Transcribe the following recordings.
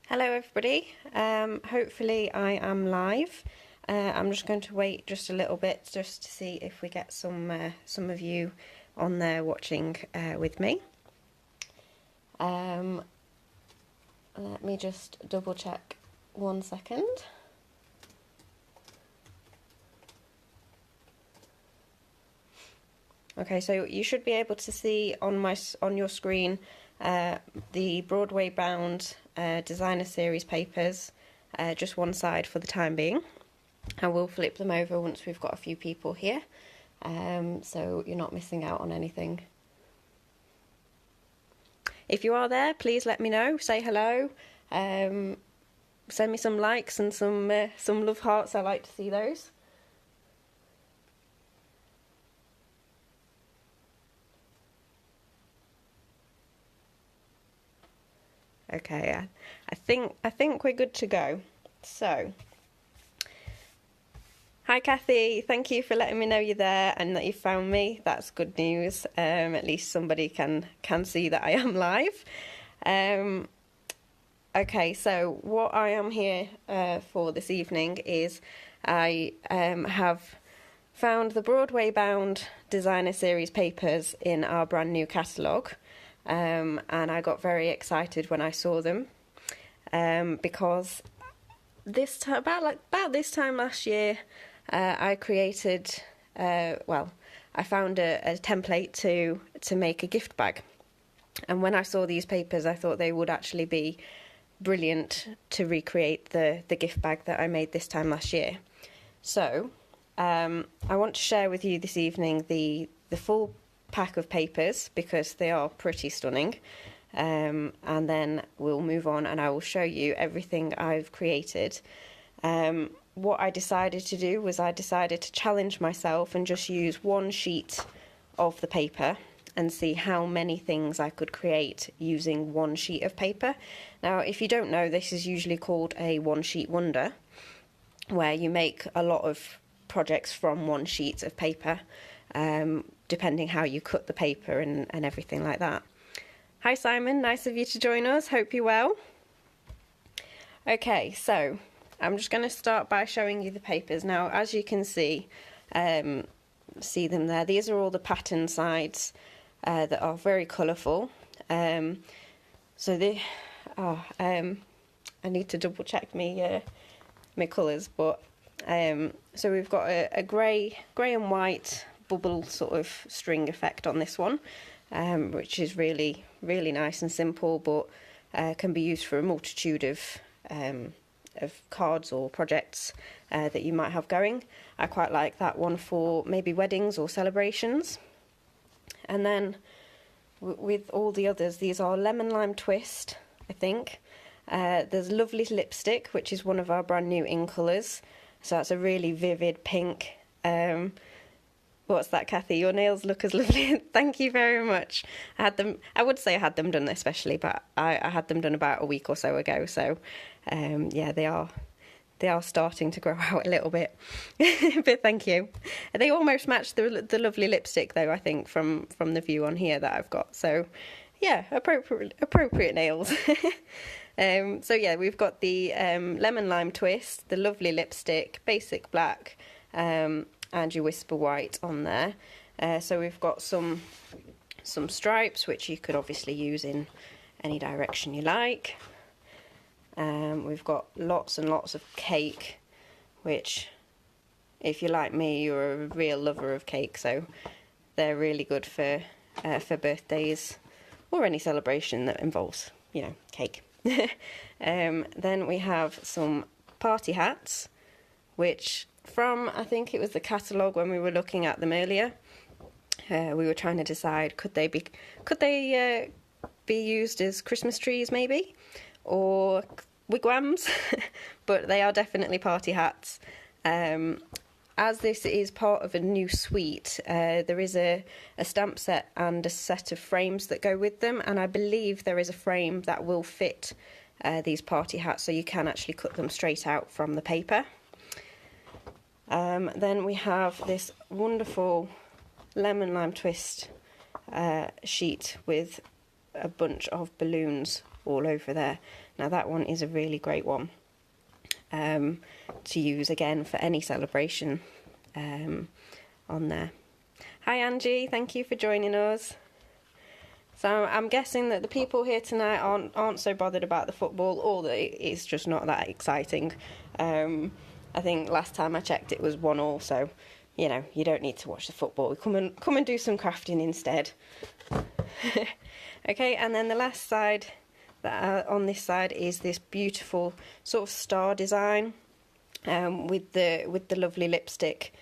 Hello everybody, hopefully I am live. I'm just going to wait just a little bit just to see if we get some of you on there watching with me. Let me just double check 1 second. Okay, so you should be able to see on your screen the Broadway bound designer series papers, just one side for the time being. I will flip them over once we've got a few people here, so you're not missing out on anything. If you are there, please let me know, say hello, send me some likes and some love hearts. I like to see those. Okay, I think we're good to go. So, hi Kathy, thank you for letting me know you're there and that you found me. That's good news. At least somebody can see that I am live. Okay, so what I am here for this evening is I have found the Broadway bound designer series papers in our brand new catalogue. And I got very excited when I saw them because about this time last year, I created I found a template to make a gift bag, and when I saw these papers, I thought they would actually be brilliant to recreate the gift bag that I made this time last year. So I want to share with you this evening the full pack of papers because they are pretty stunning, and then we'll move on and I will show you everything I've created. What I decided to do was I decided to challenge myself and just use one sheet of the paper and see how many things I could create using one sheet of paper. Now, if you don't know, this is usually called a one sheet wonder, where you make a lot of projects from one sheet of paper, depending how you cut the paper and everything like that. Hi Simon, nice of you to join us, hope you're well. Okay, so I'm just going to start by showing you the papers. Now, as you can see them there, these are all the pattern sides that are very colourful. I need to double check my colours, but so we've got a grey and white bubble sort of string effect on this one, which is really nice and simple, but can be used for a multitude of cards or projects that you might have going. I quite like that one for maybe weddings or celebrations. And then with all the others, these are lemon lime twist, I think. There's lovely lipstick, which is one of our brand new in colours, so that's a really vivid pink. What's that, Kathy? Your nails look as lovely. Thank you very much. I would say I had them done especially, but I had them done about a week or so ago. So, yeah, they are starting to grow out a little bit. But thank you. They almost match the lovely lipstick, though, I think, from the view on here that I've got. So, yeah, appropriate nails. So, yeah, we've got the lemon lime twist, the lovely lipstick, basic black, and your whisper white on there. So we've got some stripes, which you could obviously use in any direction you like. We've got lots and lots of cake, which, if you're like me, you're a real lover of cake, so they're really good for birthdays or any celebration that involves, cake. Then we have some party hats, which from, I think it was the catalogue when we were looking at them earlier, we were trying to decide could they be used as Christmas trees maybe, or wigwams, but they are definitely party hats. As this is part of a new suite, there is a stamp set and a set of frames that go with them, and I believe there is a frame that will fit these party hats, so you can actually cut them straight out from the paper. Then we have this wonderful lemon lime twist sheet with a bunch of balloons all over there. Now that one is a really great one to use again for any celebration on there. Hi Angie, thank you for joining us. So I'm guessing that the people here tonight aren't so bothered about the football, or that it's just not that exciting. I think last time I checked it was 1-1, so you know, you don't need to watch the football. Come and do some crafting instead. Okay, and then the last side on this side is this beautiful sort of star design with the lovely lipstick.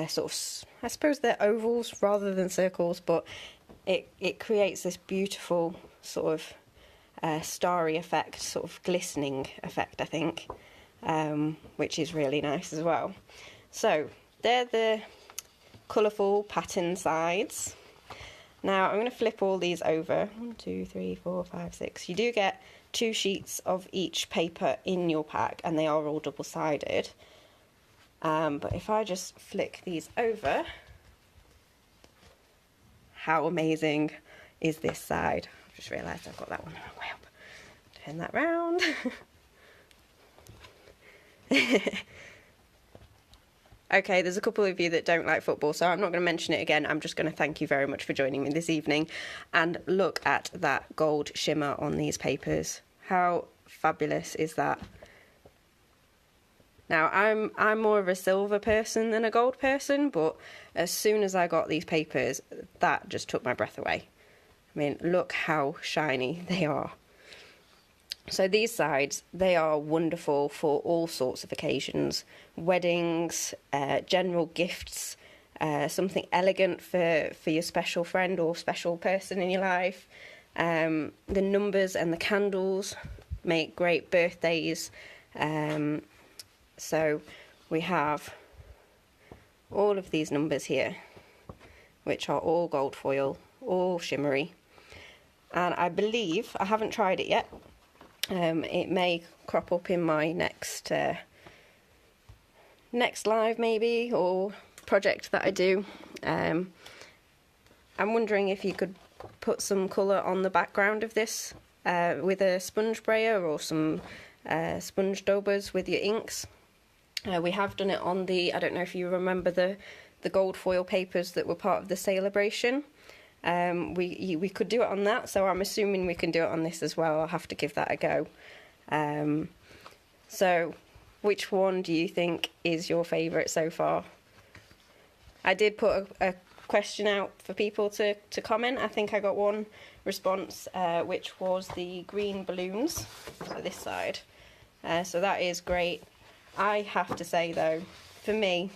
Sort of, I suppose they're ovals rather than circles, but it creates this beautiful sort of starry effect, sort of glistening effect, I think, which is really nice as well. So they're the colourful pattern sides. Now I'm going to flip all these over. 1, 2, 3, 4, 5, 6. You do get 2 sheets of each paper in your pack, and they are all double-sided. But if I just flick these over, how amazing is this side? I've just realised I've got that one the wrong way up. Turn that round. Okay, there's a couple of you that don't like football, so I'm not going to mention it again. I'm just going to thank you very much for joining me this evening. And look at that gold shimmer on these papers. How fabulous is that? Now, I'm more of a silver person than a gold person, but as soon as I got these papers, that just took my breath away. I mean, look how shiny they are. So these sides, they are wonderful for all sorts of occasions. Weddings, general gifts, something elegant for your special friend or special person in your life. The numbers and the candles make great birthdays. So we have all of these numbers here, which are all gold foil, all shimmery. And I believe, I haven't tried it yet, it may crop up in my next live maybe, or project that I do. I'm wondering if you could put some colour on the background of this with a sponge brayer or some sponge daubers with your inks. We have done it on the, I don't know if you remember the gold foil papers that were part of the celebration. We could do it on that, so I'm assuming we can do it on this as well. I'll have to give that a go. So which one do you think is your favourite so far? I did put a question out for people to comment. I think I got one response, which was the green balloons, so this side. So that is great. I have to say though, for me,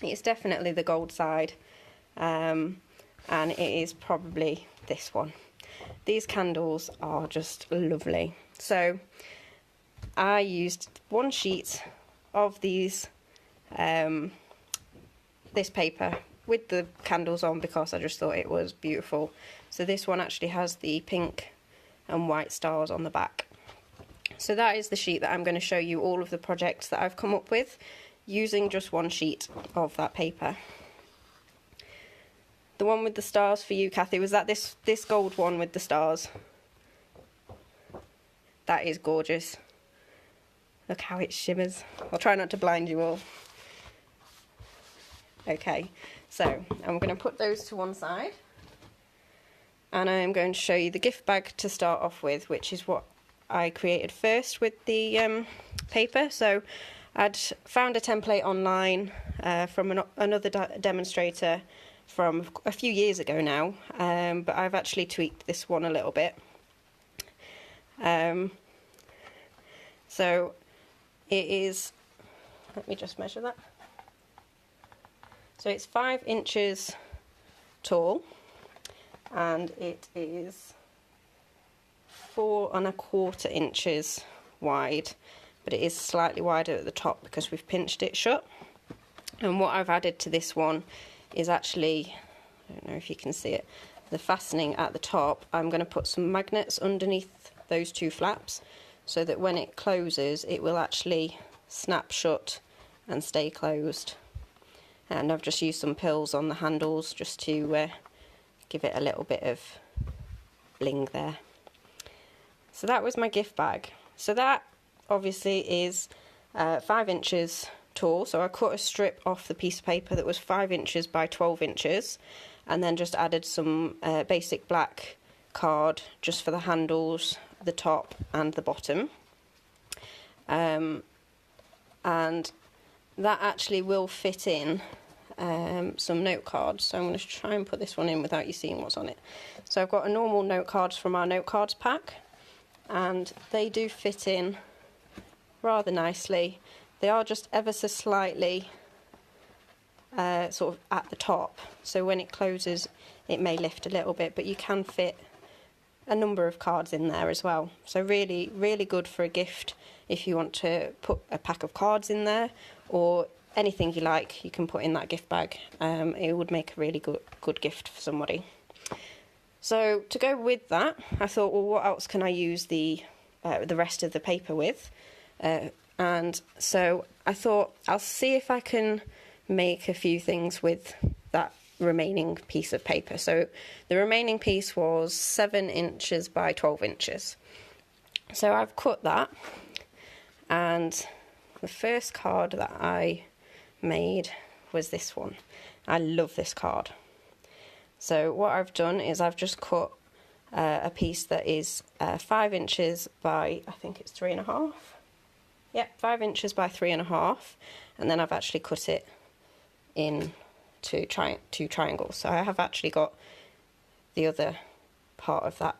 it's definitely the gold side. And it is probably this one. These candles are just lovely. So I used 1 sheet of these this paper with the candles on because I just thought it was beautiful. So this one actually has the pink and white stars on the back. So that is the sheet that I'm going to show you all of the projects that I've come up with using just 1 sheet of that paper. The one with the stars for you, Kathy, was that this gold one with the stars? That is gorgeous. Look how it shimmers. I'll try not to blind you all. Okay, so I'm going to put those to one side. And I'm going to show you the gift bag to start off with, which is what I created first with the paper. So I'd found a template online from another demonstrator from a few years ago now, but I've actually tweaked this one a little bit. So it is, let me just measure that. So it's 5 inches tall, and it is 4 1/4 inches wide, but it is slightly wider at the top because we've pinched it shut. And what I've added to this one is actually, I don't know if you can see it, the fastening at the top. I'm going to put some magnets underneath those 2 flaps so that when it closes it will actually snap shut and stay closed. And I've just used some pills on the handles just to give it a little bit of bling there. So that was my gift bag. So that obviously is 5 inches tall, so I cut a strip off the piece of paper that was 5 inches by 12 inches, and then just added some basic black card just for the handles, the top and the bottom. And that actually will fit in some note cards, so I'm going to try and put this one in without you seeing what's on it. So I've got a normal note cards from our note cards pack, and they do fit in rather nicely. They are just ever so slightly sort of at the top, so when it closes it may lift a little bit, but you can fit a number of cards in there as well. So really, really good for a gift if you want to put a pack of cards in there, or anything you like you can put in that gift bag. It would make a really good gift for somebody. So to go with that, I thought, well, what else can I use the rest of the paper with? And so I thought I'll see if I can make a few things with that remaining piece of paper. So the remaining piece was 7 inches by 12 inches. So I've cut that, and the first card that I made was this one. I love this card. So what I've done is I've just cut a piece that is 5 inches by, I think it's 3.5. Yep, 5 inches by 3.5, and then I've actually cut it in two triangles. So I have actually got the other part of that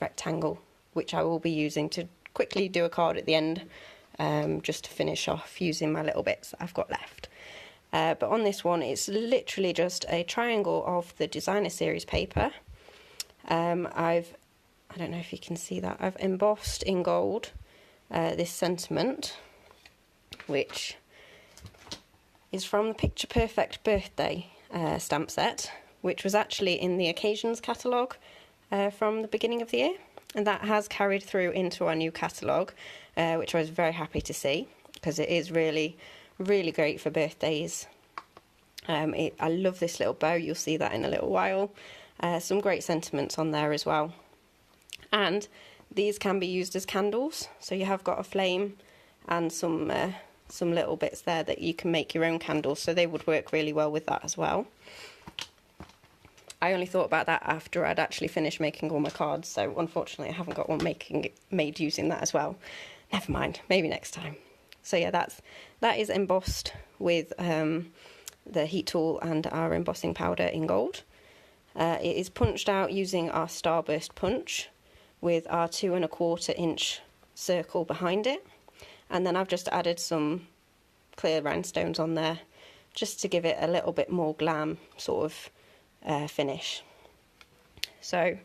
rectangle, which I will be using to quickly do a card at the end, just to finish off using my little bits that I've got left. But on this one, it's literally just a triangle of the designer series paper. I don't know if you can see that, I've embossed in gold this sentiment, which is from the Picture Perfect birthday stamp set, which was actually in the Occasions catalogue from the beginning of the year, and that has carried through into our new catalogue, which I was very happy to see, because it is really, really great for birthdays. I love this little bow, you'll see that in a little while. Some great sentiments on there as well. And these can be used as candles, so you have got a flame and some little bits there that you can make your own candles, so they would work really well with that as well. I only thought about that after I'd actually finished making all my cards, so unfortunately I haven't got one made using that as well. Never mind, maybe next time. So yeah, that is embossed with the heat tool and our embossing powder in gold. It is punched out using our starburst punch with our 2¼ inch circle behind it, and then I've just added some clear rhinestones on there just to give it a little bit more glam sort of finish. So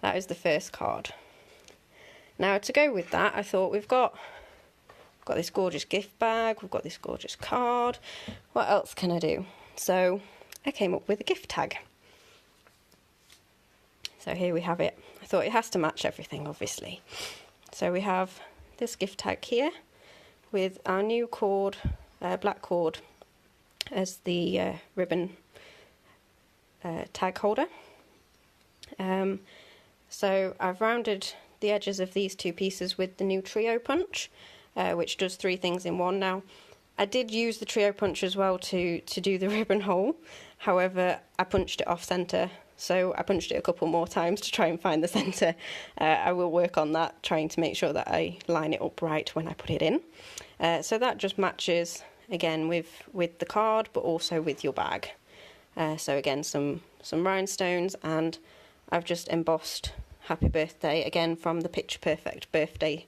that is the first card. Now to go with that, I thought we've got this gorgeous gift bag, we've got this gorgeous card, what else can I do? So I came up with a gift tag. So here we have it. I thought it has to match everything, obviously. So we have this gift tag here with our new cord, black cord, as the ribbon tag holder. So I've rounded the edges of these two pieces with the new trio punch, which does 3 things in one. Now, I did use the trio punch as well to do the ribbon hole, however I punched it off centre, so I punched it a couple more times to try and find the centre. I will work on that, trying to make sure that I line it up right when I put it in. So that just matches again with the card, but also with your bag. So again, some rhinestones, and I've just embossed Happy Birthday again from the Picture Perfect birthday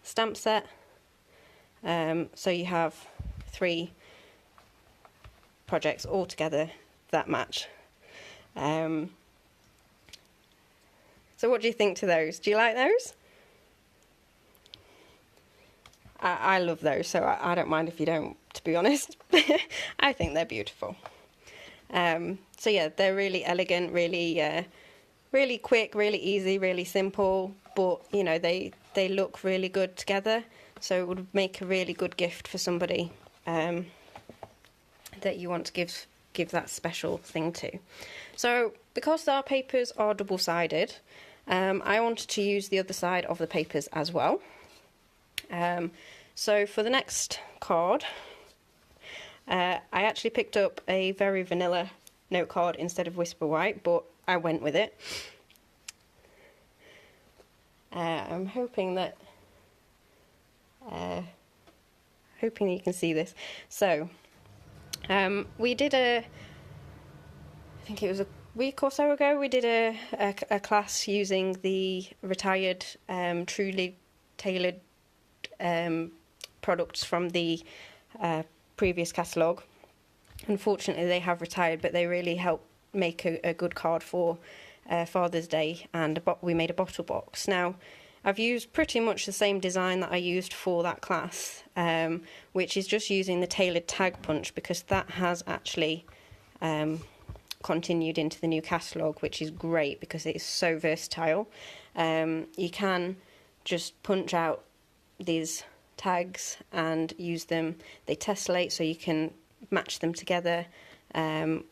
stamp set. So you have 3 projects all together that match. So what do you think to those? Do you like those? I love those, so I don't mind if you don't, to be honest. I think they're beautiful. So yeah, they're really elegant, really quick, really easy, really simple, but you know, they look really good together, so it would make a really good gift for somebody that you want to give that special thing to. So because our papers are double-sided, I wanted to use the other side of the papers as well. So for the next card, I actually picked up a very vanilla note card instead of Whisper White, but I went with it. I'm hoping that you can see this. So we did I think it was a week or so ago, we did a class using the retired truly tailored products from the previous catalogue. Unfortunately they have retired, but they really help make a good card for Father's Day, and we made a bottle box. Now I've used pretty much the same design that I used for that class, which is just using the tailored tag punch, because that has actually continued into the new catalogue, which is great because it is so versatile. You can just punch out these tags and use them. They tessellate, so you can match them together, and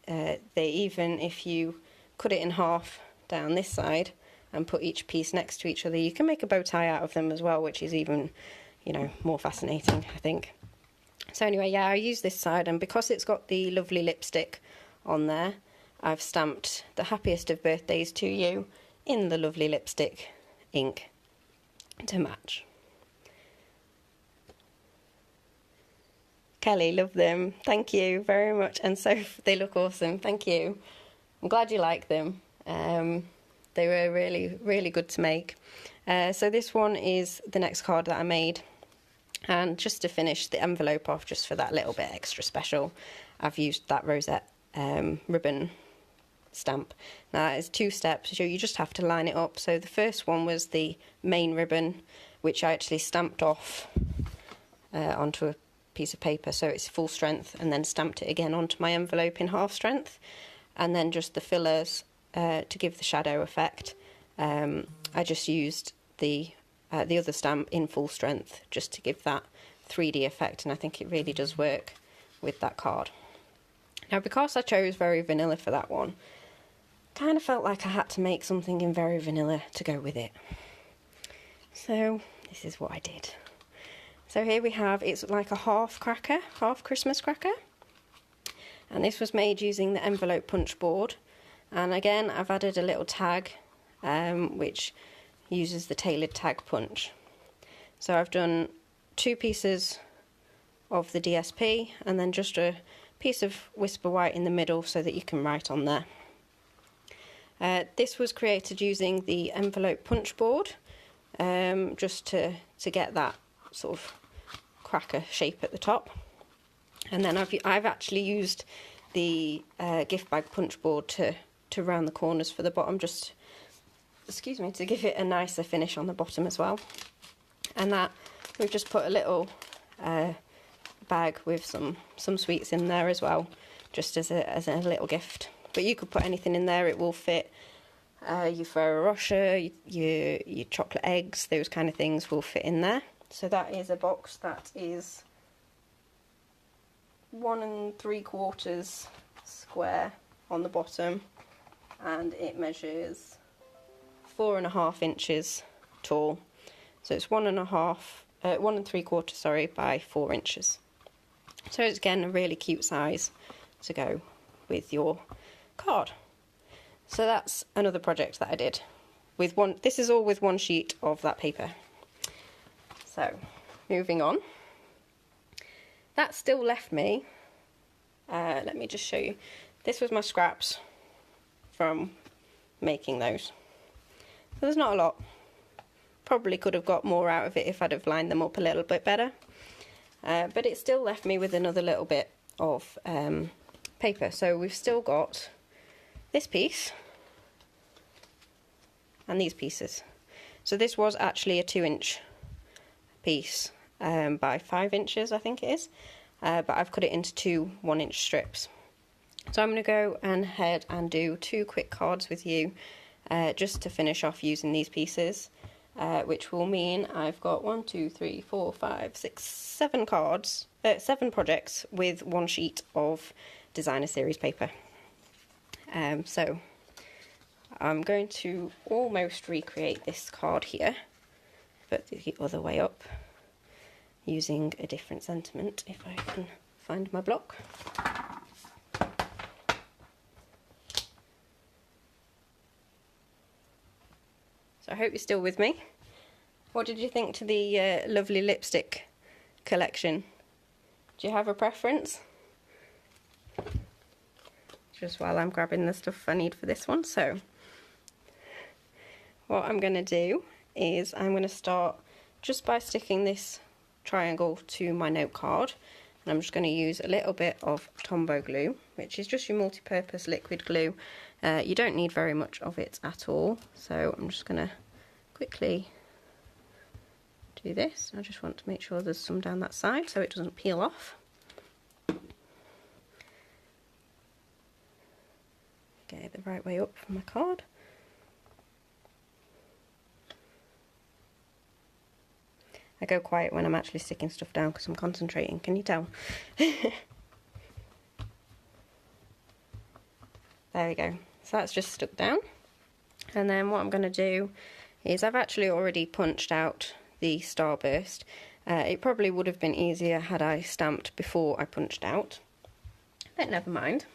they even, if you cut it in half down this side and put each piece next to each other, you can make a bow tie out of them as well, which is even, you know, more fascinating, I think. So anyway, yeah, I use this side, and because it's got the lovely lipstick on there, I've stamped the happiest of birthdays to you in the lovely lipstick ink to match. Kelly, love them. Thank you very much. And so they look awesome. Thank you. I'm glad you like them. They were really, really good to make. So this one is the next card that I made. And just to finish the envelope off, just for that little bit extra special, I've used that rosette ribbon stamp. Now that is 2 steps, so you just have to line it up. So the first one was the main ribbon, which I actually stamped off onto a piece of paper so it's full strength, and then stamped it again onto my envelope in half strength, and then just the fillers to give the shadow effect. I just used the other stamp in full strength just to give that 3D effect, and I think it really does work with that card. Now, because I chose very vanilla for that one, kind of felt like I had to make something in very vanilla to go with it. So this is what I did. So here we have, it's like a half cracker, half Christmas cracker. And this was made using the envelope punch board. And again, I've added a little tag, which uses the tailored tag punch. So I've done 2 pieces of the DSP and then just a piece of Whisper White in the middle so that you can write on there. This was created using the envelope punch board, just to get that sort of cracker shape at the top. And then I've actually used the gift bag punch board to round the corners for the bottom, just, excuse me, to give it a nicer finish on the bottom as well. And that, we've just put a little bag with some sweets in there as well, just as a little gift. But you could put anything in there, it will fit. Your Ferrero Rocher, your chocolate eggs, those kind of things will fit in there. So that is a box that is 1 3/4 square on the bottom, and it measures 4.5 inches tall. So it's 1 3/4, sorry, by 4 inches. So it's again a really cute size to go with your card. So that's another project that I did with one. This is all with 1 sheet of that paper. So moving on, that still left me, let me just show you, this was my scraps from making those. So there's not a lot, probably could have got more out of it if I'd have lined them up a little bit better, but it still left me with another little bit of paper. So we've still got this piece and these pieces. So this was actually a 2-inch piece by 5 inches, I think it is, but I've cut it into 2 1-inch strips. So I'm going to go ahead and do 2 quick cards with you, just to finish off using these pieces, which will mean I've got 1 2 3 4 5 6 7 cards, 7 projects with 1 sheet of designer series paper. So I'm going to almost recreate this card here, but the other way up, using a different sentiment, if I can find my block. So I hope you're still with me. What did you think to the lovely lipstick collection? Do you have a preference? Just while I'm grabbing the stuff I need for this one. So what I'm going to do is I'm going to start just by sticking this triangle to my note card, and I'm just going to use a little bit of Tombow glue, which is just your multi-purpose liquid glue. You don't need very much of it at all, so I'm just going to quickly do this. I just want to make sure there's some down that side so it doesn't peel off. Get it the right way up for my card. I go quiet when I'm actually sticking stuff down because I'm concentrating, can you tell? There we go. So that's just stuck down. And then what I'm going to do is I've actually already punched out the starburst. It probably would have been easier had I stamped before I punched out, but never mind.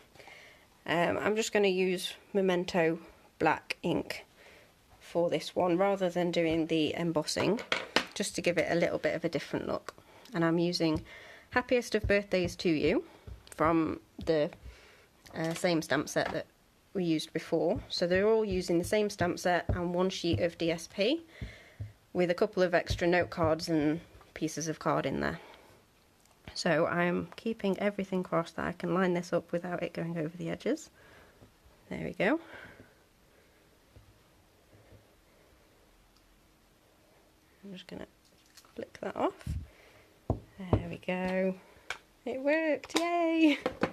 I'm just going to use Memento black ink for this one rather than doing the embossing, just to give it a little bit of a different look. And I'm using Happiest of Birthdays to You from the same stamp set that we used before. So they're all using the same stamp set and one sheet of DSP with a couple of extra note cards and pieces of card in there. So I'm keeping everything crossed that I can line this up without it going over the edges. There we go. I'm just going to flick that off. There we go. It worked, yay! I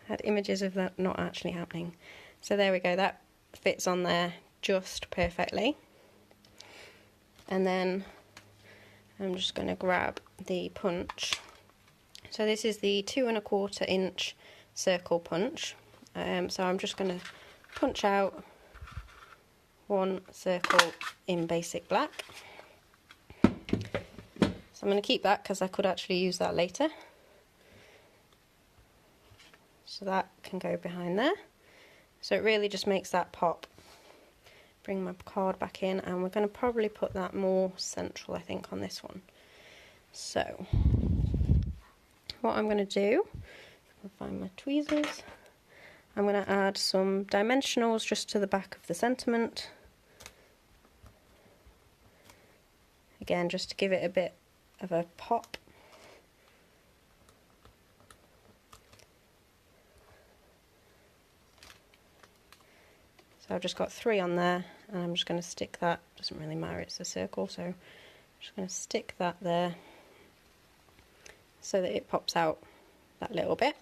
had images of that not actually happening. So there we go, that fits on there just perfectly. And then I'm just going to grab the punch. So this is the 2 1/4 inch circle punch. So I'm just going to punch out one circle in basic black. So I'm going to keep that because I could actually use that later. So that can go behind there. So it really just makes that pop. Bring my card back in, and we're going to probably put that more central, I think, on this one. So what I'm going to do, I'll find my tweezers, I'm going to add some dimensionals just to the back of the sentiment. Again, just to give it a bit of a pop. So I've just got 3 on there, and I'm just going to stick that, doesn't really matter, it's a circle, so I'm just going to stick that there so that it pops out that little bit.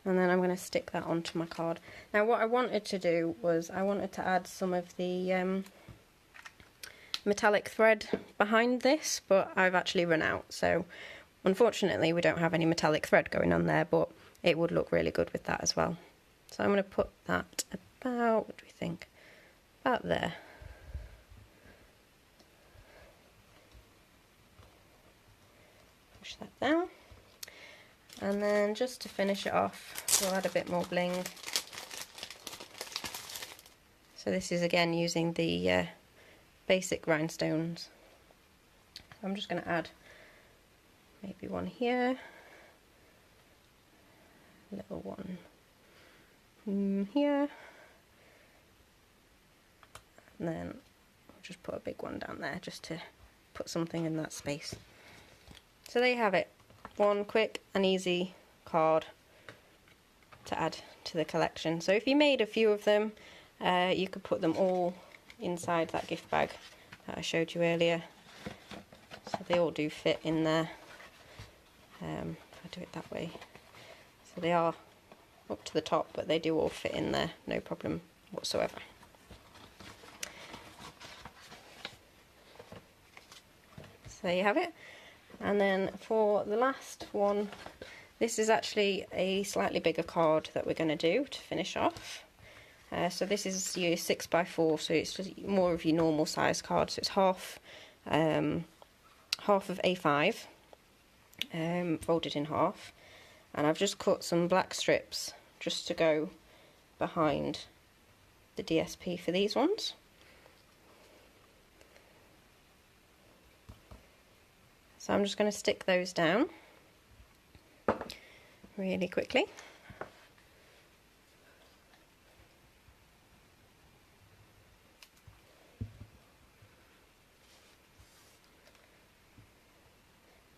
And then I'm going to stick that onto my card. Now what I wanted to do was I wanted to add some of the metallic thread behind this, but I've actually run out, so unfortunately we don't have any metallic thread going on there, but it would look really good with that as well. So I'm going to put that about, what do we think, about there. Push that down, and then just to finish it off we'll add a bit more bling. So this is again using the basic rhinestones. I'm just going to add maybe one here, a little one here, and then I'll just put a big one down there just to put something in that space. So there you have it, one quick and easy card to add to the collection. So if you made a few of them, you could put them all inside that gift bag that I showed you earlier. So they all do fit in there. If I do it that way. So they are up to the top, but they do all fit in there, no problem whatsoever. So there you have it. And then for the last one, this is actually a slightly bigger card that we're going to do to finish off. So this is your 6x4, so it's just more of your normal size card. So it's half of A5, folded in half, and I've just cut some black strips just to go behind the DSP for these ones. So I'm just going to stick those down really quickly.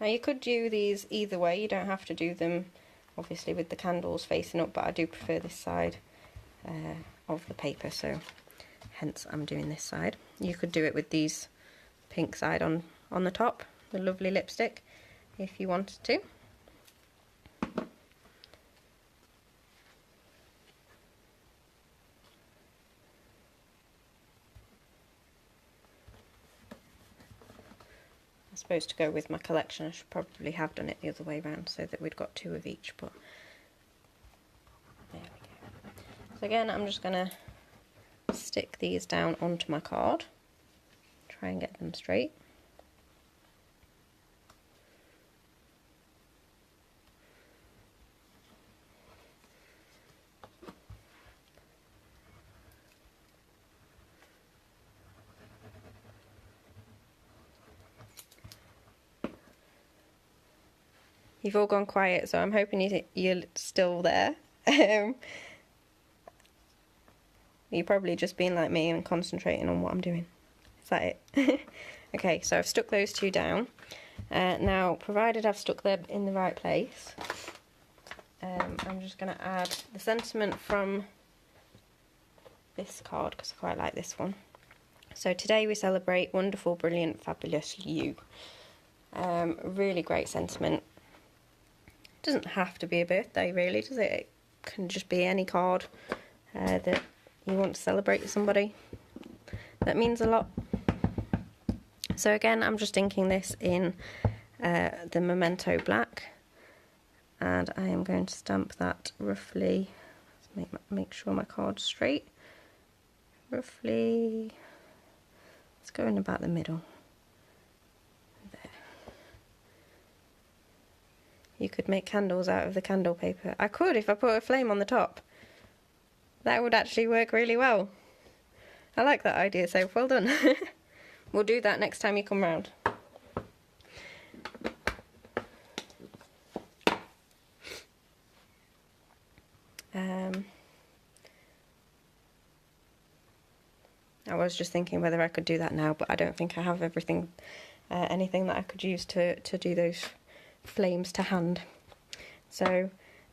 Now you could do these either way, you don't have to do them obviously with the candles facing up, but I do prefer this side of the paper, so hence I'm doing this side. You could do it with these pink side on the top, the lovely lipstick, if you wanted to. I suppose to go with my collection I should probably have done it the other way around so that we'd got 2 of each, but there we go. So again, I'm just going to stick these down onto my card, try and get them straight. You've all gone quiet, so I'm hoping you're still there. You're probably just being like me and concentrating on what I'm doing. Is that it? Okay, so I've stuck those 2 down. Now, provided I've stuck them in the right place, I'm just going to add the sentiment from this card, because I quite like this one. So today we celebrate wonderful, brilliant, fabulous you. Really great sentiment. Doesn't have to be a birthday, really, does it? It can just be any card that you want to celebrate with somebody. That means a lot. So again, I'm just inking this in the Memento Black, and I am going to stamp that roughly, make sure my card's straight, roughly, let's go in about the middle. You could make candles out of the candle paper. I could if I put a flame on the top. That would actually work really well. I like that idea, so well done. We'll do that next time you come round. I was just thinking whether I could do that now, but I don't think I have everything, anything that I could use to do those flames to hand. So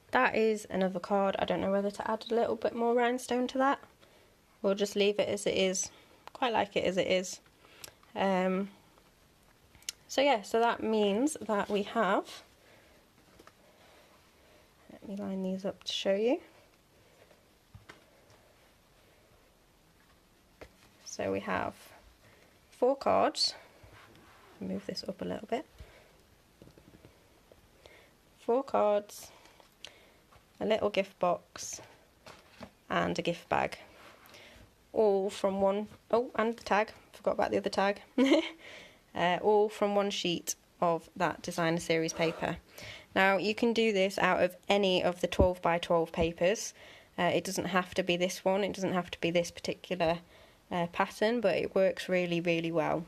that is another card. I don't know whether to add a little bit more rhinestone to that. We'll just leave it as it is. Quite like it as it is. So yeah, so that means that we have, let me line these up to show you. So we have 4 cards. Move this up a little bit. 4 cards, a little gift box, and a gift bag. All from one, oh, and the tag, forgot about the other tag. All from one sheet of that designer series paper. Now you can do this out of any of the 12 by 12 papers. It doesn't have to be this one, it doesn't have to be this particular pattern, but it works really, really well.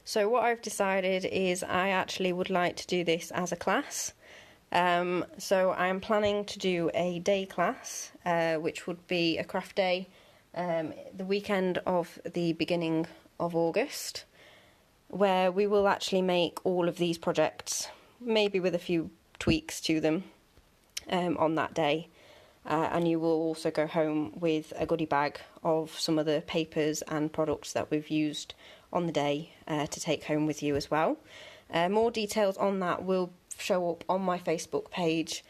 So what I've decided is I actually would like to do this as a class. So I'm planning to do a day class, which would be a craft day, the weekend of the beginning of August, where we will actually make all of these projects, maybe with a few tweaks to them, on that day. And you will also go home with a goodie bag of some of the papers and products that we've used on the day to take home with you as well. More details on that will show up on my Facebook page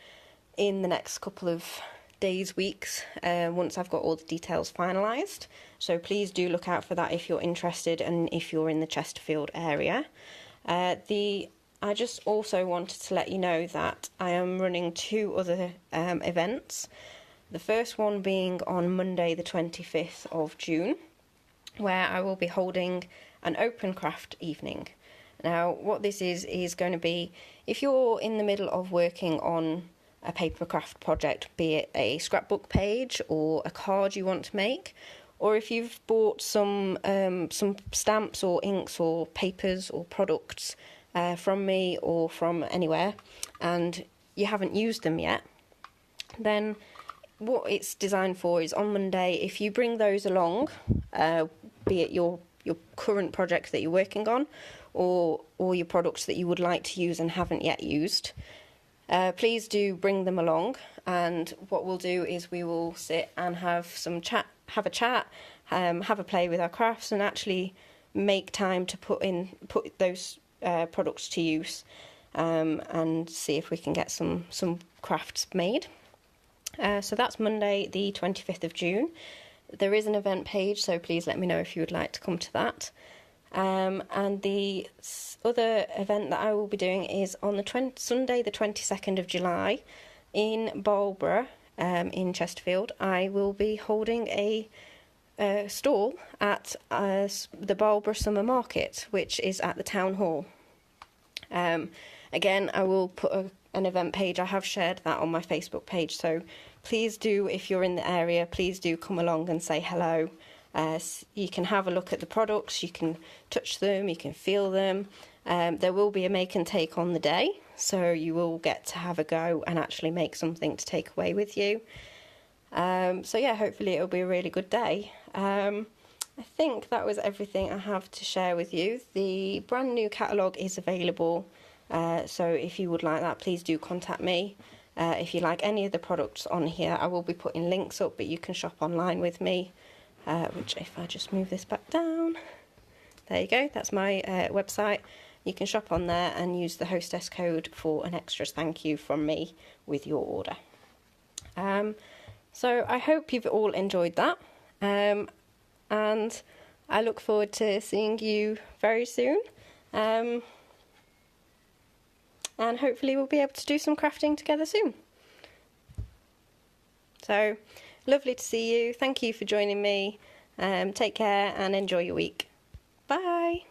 in the next couple of days, weeks, once I've got all the details finalised. So please do look out for that if you're interested and if you're in the Chesterfield area. I just also wanted to let you know that I am running 2 other events. The first one being on Monday the 25th of June, where I will be holding an open craft evening. Now, what this is going to be, if you're in the middle of working on a paper craft project, be it a scrapbook page or a card you want to make, or if you've bought some stamps or inks or papers or products from me or from anywhere, and you haven't used them yet, then what it's designed for is on Monday, if you bring those along, be it your current project that you're working on, or your products that you would like to use and haven't yet used, please do bring them along. And what we'll do is we will sit and have a chat, have a play with our crafts, and actually make time to put those products to use, and see if we can get some crafts made. So that's Monday the 25th of June. There is an event page, so please let me know if you would like to come to that. And the other event that I will be doing is on Sunday the 22nd of July in Marlborough, in Chesterfield. I will be holding a stall at the Marlborough Summer Market, which is at the Town Hall. Again, I will put an event page. I have shared that on my Facebook page, so please do, if you're in the area, please do come along and say hello. You can have a look at the products, you can touch them, you can feel them. There will be a make and take on the day, so you will get to have a go and actually make something to take away with you. So yeah, hopefully it'll be a really good day. I think that was everything I have to share with you. The brand new catalogue is available, so if you would like that, please do contact me. If you like any of the products on here, I will be putting links up, but you can shop online with me, which, if I just move this back down, there you go, that's my website. You can shop on there and use the hostess code for an extra thank you from me with your order. So I hope you've all enjoyed that, and I look forward to seeing you very soon. And hopefully we'll be able to do some crafting together soon. So, lovely to see you. Thank you for joining me. Take care and enjoy your week. Bye.